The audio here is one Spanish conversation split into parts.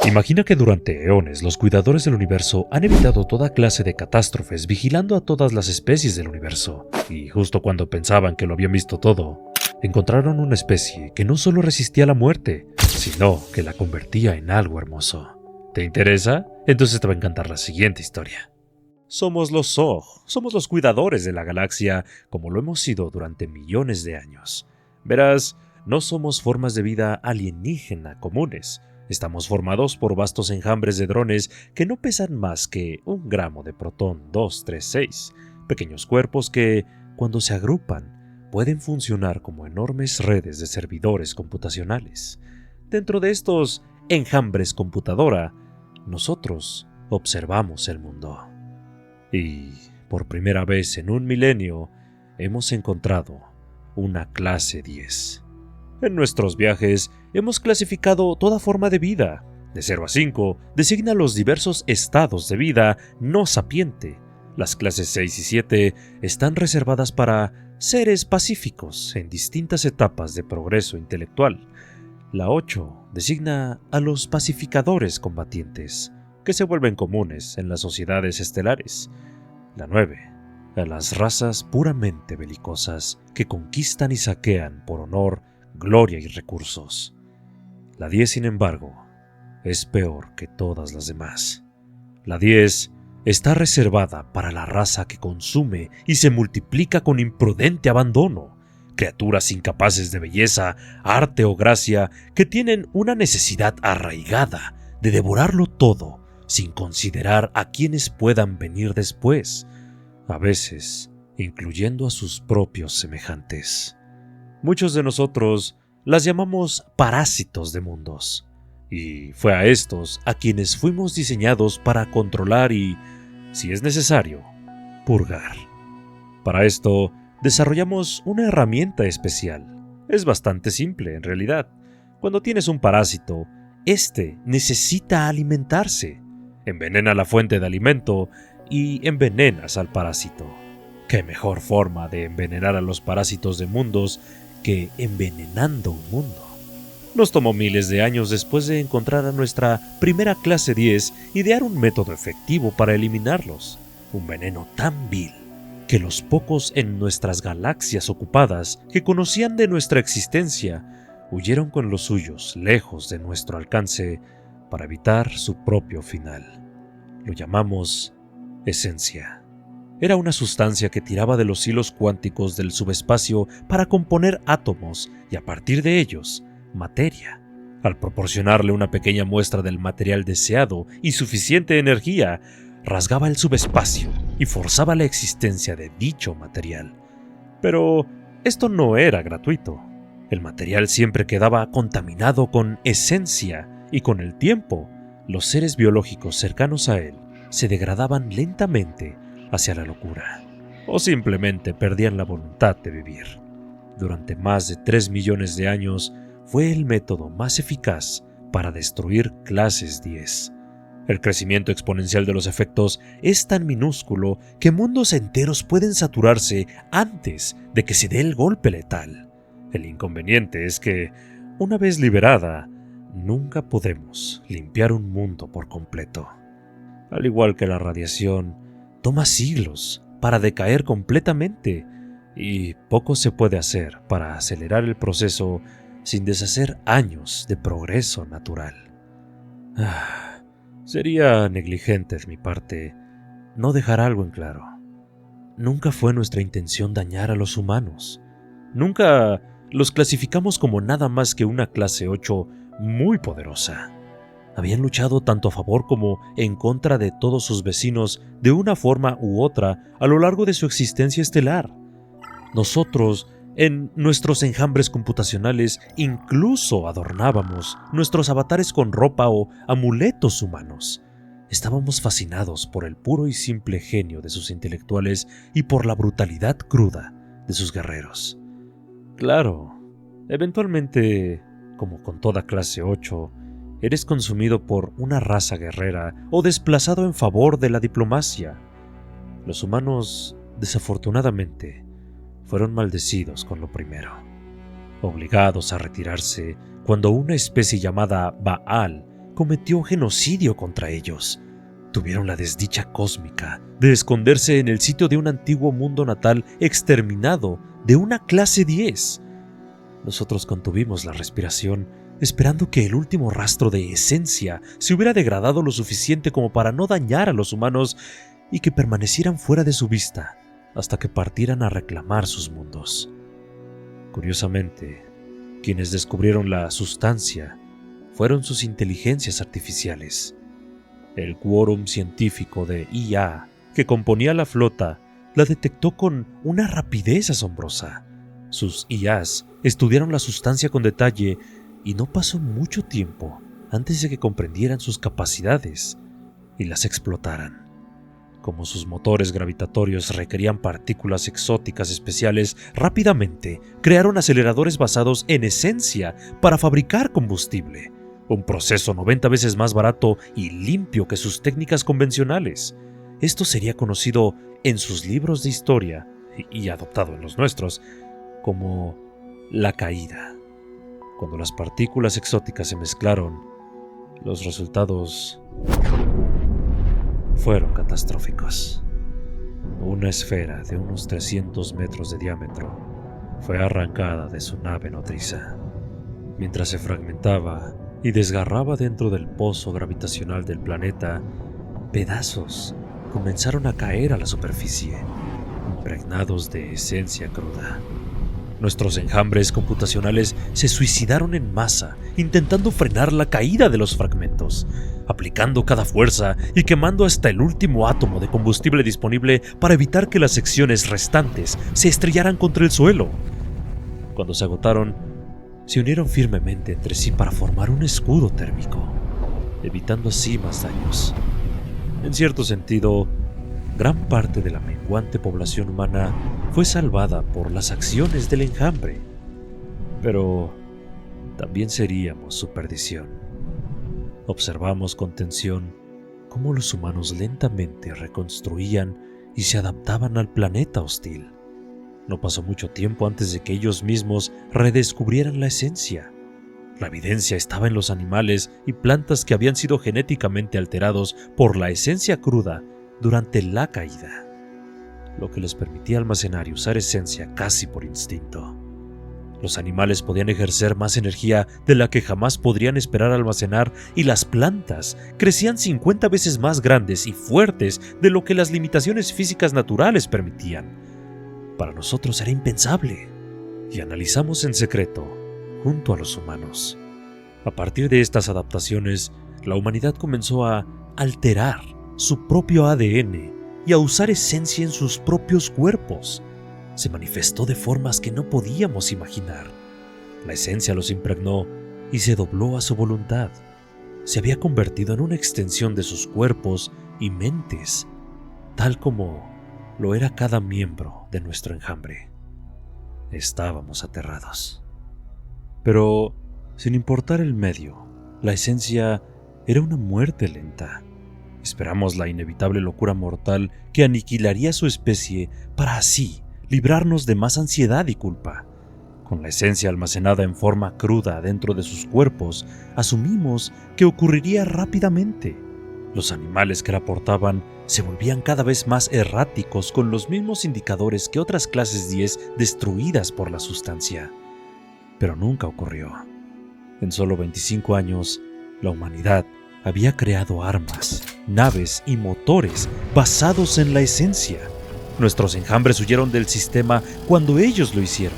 Imagina que durante eones los cuidadores del universo han evitado toda clase de catástrofes vigilando a todas las especies del universo, y justo cuando pensaban que lo habían visto todo, encontraron una especie que no solo resistía la muerte, sino que la convertía en algo hermoso. ¿Te interesa? Entonces te va a encantar la siguiente historia. Somos los Zog, somos los cuidadores de la galaxia, como lo hemos sido durante millones de años. Verás, no somos formas de vida alienígena comunes. Estamos formados por vastos enjambres de drones que no pesan más que 1 gramo de protón 236, pequeños cuerpos que, cuando se agrupan, pueden funcionar como enormes redes de servidores computacionales. Dentro de estos enjambres computadora, nosotros observamos el mundo. Y, por primera vez en 1 milenio, hemos encontrado una clase 10. En nuestros viajes hemos clasificado toda forma de vida. De 0 a 5 designa los diversos estados de vida no sapiente. Las clases 6 y 7 están reservadas para seres pacíficos en distintas etapas de progreso intelectual. La 8 designa a los pacificadores combatientes, que se vuelven comunes en las sociedades estelares. La 9 a las razas puramente belicosas que conquistan y saquean por honor, gloria y recursos. La 10, sin embargo, es peor que todas las demás. La 10 está reservada para la raza que consume y se multiplica con imprudente abandono, criaturas incapaces de belleza, arte o gracia que tienen una necesidad arraigada de devorarlo todo sin considerar a quienes puedan venir después, a veces incluyendo a sus propios semejantes. Muchos de nosotros las llamamos parásitos de mundos, y fue a estos a quienes fuimos diseñados para controlar y, si es necesario, purgar. Para esto, desarrollamos una herramienta especial. Es bastante simple, en realidad. Cuando tienes un parásito, este necesita alimentarse. Envenena la fuente de alimento y envenenas al parásito. ¿Qué mejor forma de envenenar a los parásitos de mundos que envenenando un mundo? Nos tomó miles de años después de encontrar a nuestra primera clase 10 idear un método efectivo para eliminarlos. Un veneno tan vil que los pocos en nuestras galaxias ocupadas que conocían de nuestra existencia huyeron con los suyos lejos de nuestro alcance para evitar su propio final. Lo llamamos esencia. Era una sustancia que tiraba de los hilos cuánticos del subespacio para componer átomos y a partir de ellos, materia. Al proporcionarle una pequeña muestra del material deseado y suficiente energía, rasgaba el subespacio y forzaba la existencia de dicho material. Pero esto no era gratuito. El material siempre quedaba contaminado con esencia y con el tiempo, los seres biológicos cercanos a él se degradaban lentamente hacia la locura, o simplemente perdían la voluntad de vivir. Durante más de 3 millones de años fue el método más eficaz para destruir clases 10. El crecimiento exponencial de los efectos es tan minúsculo que mundos enteros pueden saturarse antes de que se dé el golpe letal. El inconveniente es que, una vez liberada, nunca podemos limpiar un mundo por completo. Al igual que la radiación, toma siglos para decaer completamente y poco se puede hacer para acelerar el proceso sin deshacer años de progreso natural. Sería negligente de mi parte no dejar algo en claro. Nunca fue nuestra intención dañar a los humanos. Nunca los clasificamos como nada más que una clase 8 muy poderosa. Habían luchado tanto a favor como en contra de todos sus vecinos de una forma u otra a lo largo de su existencia estelar. Nosotros, en nuestros enjambres computacionales, incluso adornábamos nuestros avatares con ropa o amuletos humanos. Estábamos fascinados por el puro y simple genio de sus intelectuales y por la brutalidad cruda de sus guerreros. Claro, eventualmente, como con toda clase 8, eres consumido por una raza guerrera o desplazado en favor de la diplomacia. Los humanos, desafortunadamente, fueron maldecidos con lo primero, obligados a retirarse cuando una especie llamada Baal cometió genocidio contra ellos. Tuvieron la desdicha cósmica de esconderse en el sitio de un antiguo mundo natal exterminado de una clase 10. Nosotros contuvimos la respiración, esperando que el último rastro de esencia se hubiera degradado lo suficiente como para no dañar a los humanos y que permanecieran fuera de su vista hasta que partieran a reclamar sus mundos. Curiosamente, quienes descubrieron la sustancia fueron sus inteligencias artificiales. El quórum científico de IA que componía la flota la detectó con una rapidez asombrosa. Sus IAs estudiaron la sustancia con detalle y no pasó mucho tiempo antes de que comprendieran sus capacidades y las explotaran. Como sus motores gravitatorios requerían partículas exóticas especiales, rápidamente crearon aceleradores basados en esencia para fabricar combustible, un proceso 90 veces más barato y limpio que sus técnicas convencionales. Esto sería conocido en sus libros de historia, y adoptado en los nuestros, como la caída. Cuando las partículas exóticas se mezclaron, los resultados fueron catastróficos. Una esfera de unos 300 metros de diámetro fue arrancada de su nave nodriza. Mientras se fragmentaba y desgarraba dentro del pozo gravitacional del planeta, pedazos comenzaron a caer a la superficie, impregnados de esencia cruda. Nuestros enjambres computacionales se suicidaron en masa, intentando frenar la caída de los fragmentos, aplicando cada fuerza y quemando hasta el último átomo de combustible disponible para evitar que las secciones restantes se estrellaran contra el suelo. Cuando se agotaron, se unieron firmemente entre sí para formar un escudo térmico, evitando así más daños. En cierto sentido, gran parte de la menguante población humana fue salvada por las acciones del enjambre, pero también seríamos su perdición. Observamos con tensión cómo los humanos lentamente reconstruían y se adaptaban al planeta hostil. No pasó mucho tiempo antes de que ellos mismos redescubrieran la esencia. La evidencia estaba en los animales y plantas que habían sido genéticamente alterados por la esencia cruda durante la caída, lo que les permitía almacenar y usar esencia casi por instinto. Los animales podían ejercer más energía de la que jamás podrían esperar almacenar, y las plantas crecían 50 veces más grandes y fuertes de lo que las limitaciones físicas naturales permitían. Para nosotros era impensable, y analizamos en secreto junto a los humanos. A partir de estas adaptaciones, la humanidad comenzó a alterar su propio ADN y a usar esencia en sus propios cuerpos. Se manifestó de formas que no podíamos imaginar. La esencia los impregnó y se dobló a su voluntad. Se había convertido en una extensión de sus cuerpos y mentes, tal como lo era cada miembro de nuestro enjambre. Estábamos aterrados. Pero, sin importar el medio, la esencia era una muerte lenta. Esperamos la inevitable locura mortal que aniquilaría su especie para así librarnos de más ansiedad y culpa. Con la esencia almacenada en forma cruda dentro de sus cuerpos, asumimos que ocurriría rápidamente. Los animales que la portaban se volvían cada vez más erráticos, con los mismos indicadores que otras clases 10 destruidas por la sustancia. Pero nunca ocurrió. En solo 25 años, la humanidad había creado armas, naves y motores basados en la esencia. Nuestros enjambres huyeron del sistema cuando ellos lo hicieron.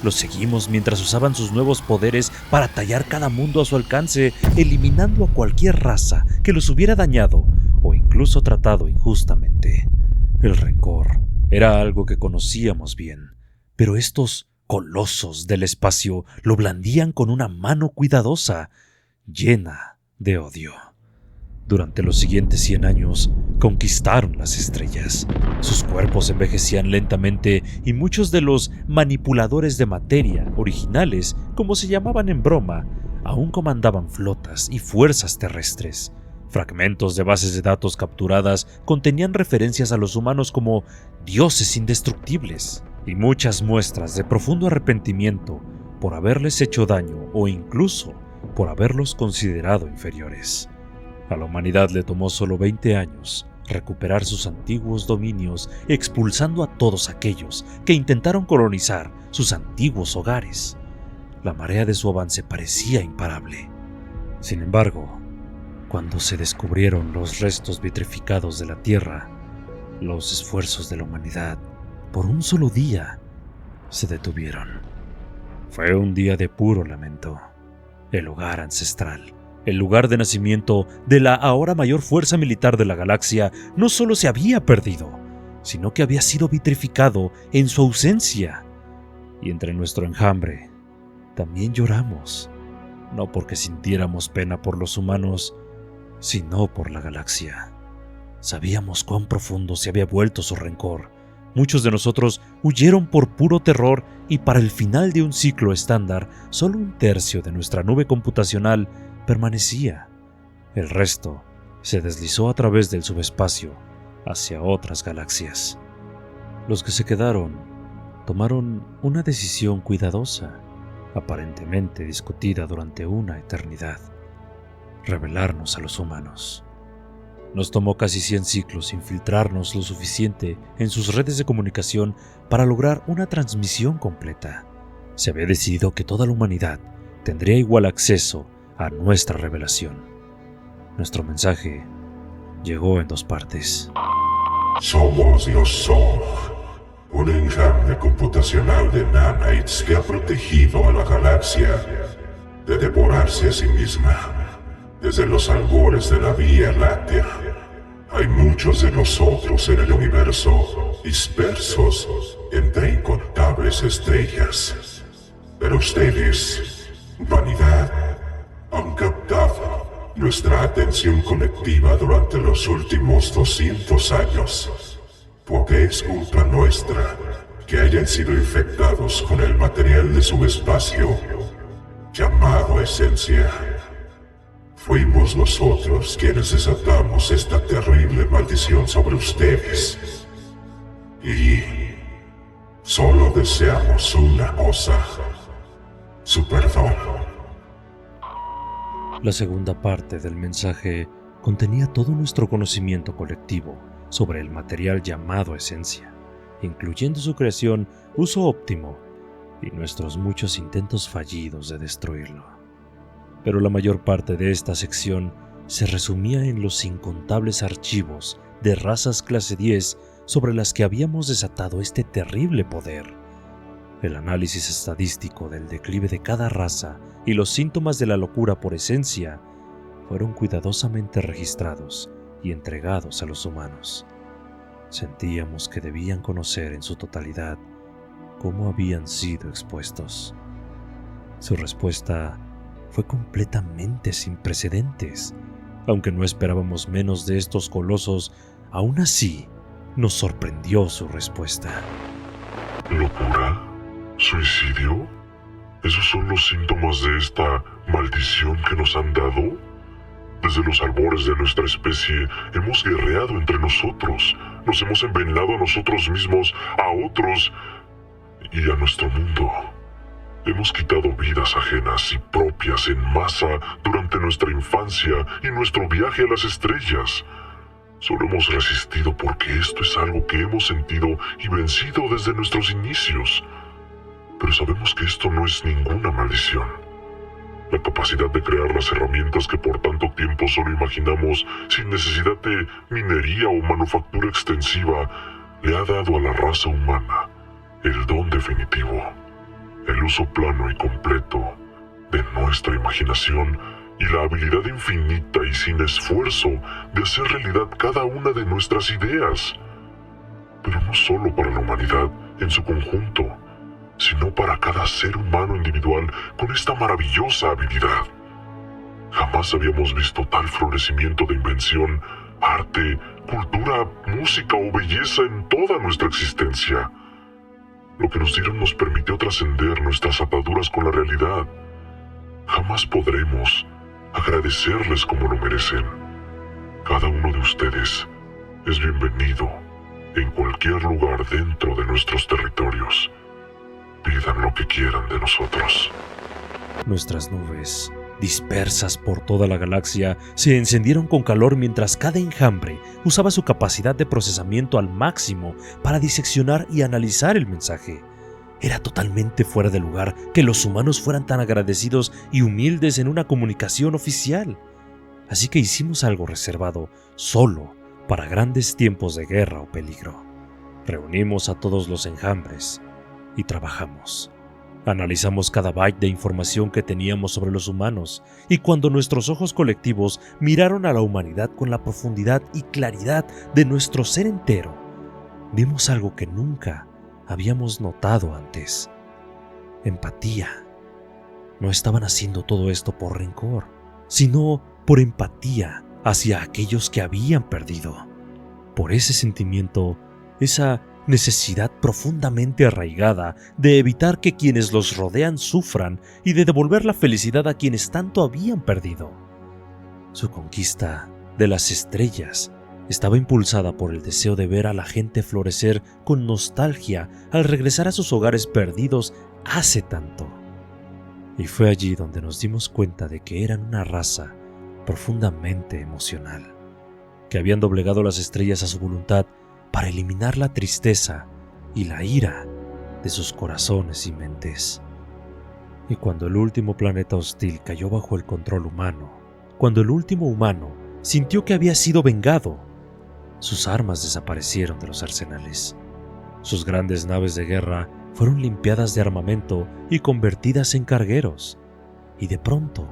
Los seguimos mientras usaban sus nuevos poderes para tallar cada mundo a su alcance, eliminando a cualquier raza que los hubiera dañado o incluso tratado injustamente. El rencor era algo que conocíamos bien, pero estos colosos del espacio lo blandían con una mano cuidadosa, llena de odio. Durante los siguientes 100 años, conquistaron las estrellas. Sus cuerpos envejecían lentamente y muchos de los manipuladores de materia originales, como se llamaban en broma, aún comandaban flotas y fuerzas terrestres. Fragmentos de bases de datos capturadas contenían referencias a los humanos como dioses indestructibles y muchas muestras de profundo arrepentimiento por haberles hecho daño o incluso por haberlos considerado inferiores. A la humanidad le tomó solo 20 años recuperar sus antiguos dominios, expulsando a todos aquellos que intentaron colonizar sus antiguos hogares. La marea de su avance parecía imparable. Sin embargo, cuando se descubrieron los restos vitrificados de la Tierra, los esfuerzos de la humanidad, por un solo día, se detuvieron. Fue un día de puro lamento. El hogar ancestral, el lugar de nacimiento de la ahora mayor fuerza militar de la galaxia, no solo se había perdido, sino que había sido vitrificado en su ausencia. Y entre nuestro enjambre, también lloramos, no porque sintiéramos pena por los humanos, sino por la galaxia. Sabíamos cuán profundo se había vuelto su rencor. Muchos de nosotros huyeron por puro terror y para el final de un ciclo estándar, solo un tercio de nuestra nube computacional permanecía. El resto se deslizó a través del subespacio hacia otras galaxias. Los que se quedaron tomaron una decisión cuidadosa, aparentemente discutida durante una eternidad: revelarnos a los humanos. Nos tomó casi 100 ciclos infiltrarnos lo suficiente en sus redes de comunicación para lograr una transmisión completa. Se había decidido que toda la humanidad tendría igual acceso a nuestra revelación. Nuestro mensaje llegó en 2 partes. Somos los Zog, un enjambre computacional de nanites que ha protegido a la galaxia de devorarse a sí misma. Desde los albores de la Vía Láctea, hay muchos de nosotros en el universo, dispersos entre incontables estrellas. Pero ustedes, humanidad, han captado nuestra atención colectiva durante los últimos 200 años, porque es culpa nuestra que hayan sido infectados con el material de subespacio llamado esencia. Fuimos nosotros quienes desatamos esta terrible maldición sobre ustedes. Y solo deseamos una cosa: su perdón. La segunda parte del mensaje contenía todo nuestro conocimiento colectivo sobre el material llamado esencia, incluyendo su creación, uso óptimo y nuestros muchos intentos fallidos de destruirlo. Pero la mayor parte de esta sección se resumía en los incontables archivos de razas clase 10 sobre las que habíamos desatado este terrible poder. El análisis estadístico del declive de cada raza y los síntomas de la locura por esencia fueron cuidadosamente registrados y entregados a los humanos. Sentíamos que debían conocer en su totalidad cómo habían sido expuestos. Su respuesta fue completamente sin precedentes. Aunque no esperábamos menos de estos colosos, aún así nos sorprendió su respuesta. ¿Locura? ¿Suicidio? ¿Esos son los síntomas de esta maldición que nos han dado? Desde los albores de nuestra especie hemos guerreado entre nosotros, nos hemos envenenado a nosotros mismos, a otros y a nuestro mundo. Hemos quitado vidas ajenas y propias en masa durante nuestra infancia y nuestro viaje a las estrellas. Solo hemos resistido porque esto es algo que hemos sentido y vencido desde nuestros inicios. Pero sabemos que esto no es ninguna maldición. La capacidad de crear las herramientas que por tanto tiempo solo imaginamos sin necesidad de minería o manufactura extensiva le ha dado a la raza humana el don definitivo. El uso plano y completo de nuestra imaginación y la habilidad infinita y sin esfuerzo de hacer realidad cada una de nuestras ideas. Pero no solo para la humanidad en su conjunto, sino para cada ser humano individual con esta maravillosa habilidad. Jamás habíamos visto tal florecimiento de invención, arte, cultura, música o belleza en toda nuestra existencia. Lo que nos dieron nos permitió trascender nuestras ataduras con la realidad. Jamás podremos agradecerles como lo merecen. Cada uno de ustedes es bienvenido en cualquier lugar dentro de nuestros territorios. Pidan lo que quieran de nosotros. Nuestras nubes dispersas por toda la galaxia, se encendieron con calor mientras cada enjambre usaba su capacidad de procesamiento al máximo para diseccionar y analizar el mensaje. Era totalmente fuera de lugar que los humanos fueran tan agradecidos y humildes en una comunicación oficial. Así que hicimos algo reservado solo para grandes tiempos de guerra o peligro. Reunimos a todos los enjambres y trabajamos. Analizamos cada byte de información que teníamos sobre los humanos, y cuando nuestros ojos colectivos miraron a la humanidad con la profundidad y claridad de nuestro ser entero, vimos algo que nunca habíamos notado antes: empatía. No estaban haciendo todo esto por rencor, sino por empatía hacia aquellos que habían perdido. Por ese sentimiento, esa necesidad profundamente arraigada de evitar que quienes los rodean sufran y de devolver la felicidad a quienes tanto habían perdido. Su conquista de las estrellas estaba impulsada por el deseo de ver a la gente florecer con nostalgia al regresar a sus hogares perdidos hace tanto. Y fue allí donde nos dimos cuenta de que eran una raza profundamente emocional, que habían doblegado las estrellas a su voluntad para eliminar la tristeza y la ira de sus corazones y mentes. Y cuando el último planeta hostil cayó bajo el control humano, cuando el último humano sintió que había sido vengado, sus armas desaparecieron de los arsenales. Sus grandes naves de guerra fueron limpiadas de armamento y convertidas en cargueros, y de pronto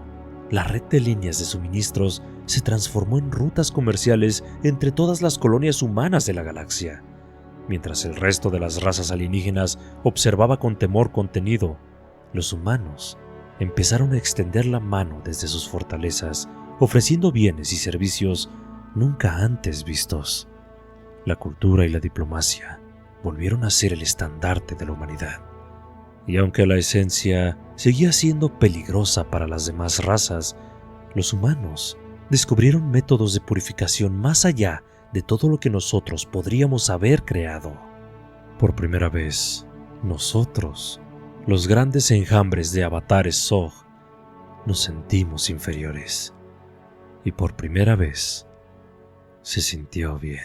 la red de líneas de suministros se transformó en rutas comerciales entre todas las colonias humanas de la galaxia. Mientras el resto de las razas alienígenas observaba con temor contenido, los humanos empezaron a extender la mano desde sus fortalezas, ofreciendo bienes y servicios nunca antes vistos. La cultura y la diplomacia volvieron a ser el estandarte de la humanidad. Y aunque la esencia seguía siendo peligrosa para las demás razas, los humanos descubrieron métodos de purificación más allá de todo lo que nosotros podríamos haber creado. Por primera vez, nosotros, los grandes enjambres de avatares Zog, nos sentimos inferiores. Y por primera vez, se sintió bien.